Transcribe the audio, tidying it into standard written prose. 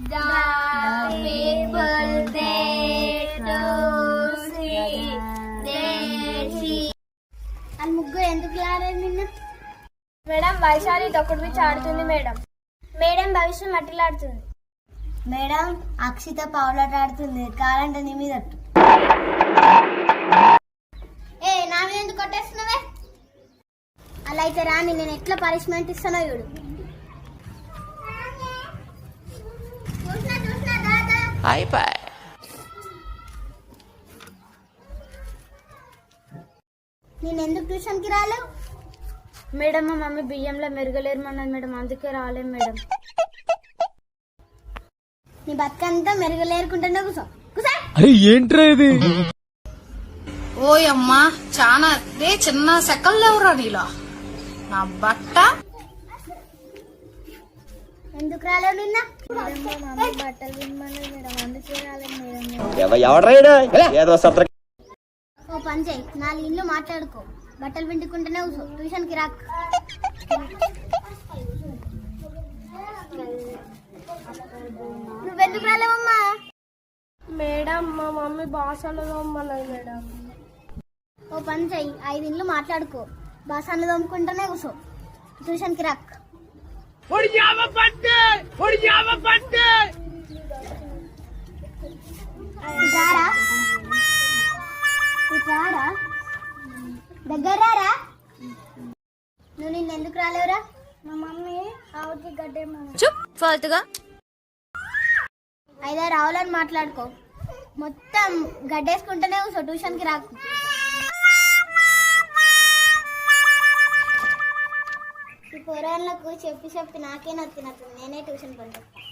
The people they to see, they see. వాళ్ళు ముగ్గురు ఎందుకు రాలేదు నిన్న? మేడం వైశాలి తొక్కుడు పిచ్చి ఆడుతుంది మేడం. మేడం భవిష్యం మట్టిలాడుతుంది. మేడం అక్షిత పావులాట ఆడుతుంది. కావాలంటే నీ మీద నా మీద ఎందుకు కొట్టేస్తున్నావే? అలా అయితే రాని, నేను ఎట్లా పనిష్మెంట్ ఇస్తానో చూడు. నేను ఎందుకు ట్యూషన్కి రాలేవు? మేడం మా మమ్మీ బియ్యంలో మెరగలేరమన్నది మేడం, అందుకే రాలేం మేడం. నీ బతుకంతా మెరగలేరుకుంటున్నా కూర్చో. అరే ఏంట్రా ఇది? ఓయమ్మా చానా చిన్న సెకల్ లేవురా నీలో. నా బట్ట ఎందుకు రాలేవు నిన్న? బట్టలు వినమన్నది మేడం, అందుకే రాలేం మేడం. ఓ పని చేయి, 4 ఇండ్లు మాట్లాడుకో, బట్టలు పిండుకుంటూనే కూర్చో, ట్యూషన్కి రాకు. నువ్వెందుకు రాలేవమ్మా? మేడం మా మమ్మీ భాషలో తోమన్నది మేడం. ఓ పని చెయ్యి, 5 ఇండ్లు మాట్లాడుకో, బాసాన్లు తోముకుంటూనే కూర్చో, ట్యూషన్కి రాక్. రారా దగ్గర రారా. నువ్వు నిన్న ఎందుకు రాలేవురా? మా మమ్మీ ఆవుకి గడ్డేమో. ఫాల్తుగా 5-6 రావాలని మాట్లాడుకో, మొత్తం గడ్డేసుకుంటూనే కూర్చో, ట్యూషన్కి రాకు. ఈ పొరాళ్ళకు చెప్పి నాకే నచ్చినట్టు, నేనే ట్యూషన్ పంపిస్తాను.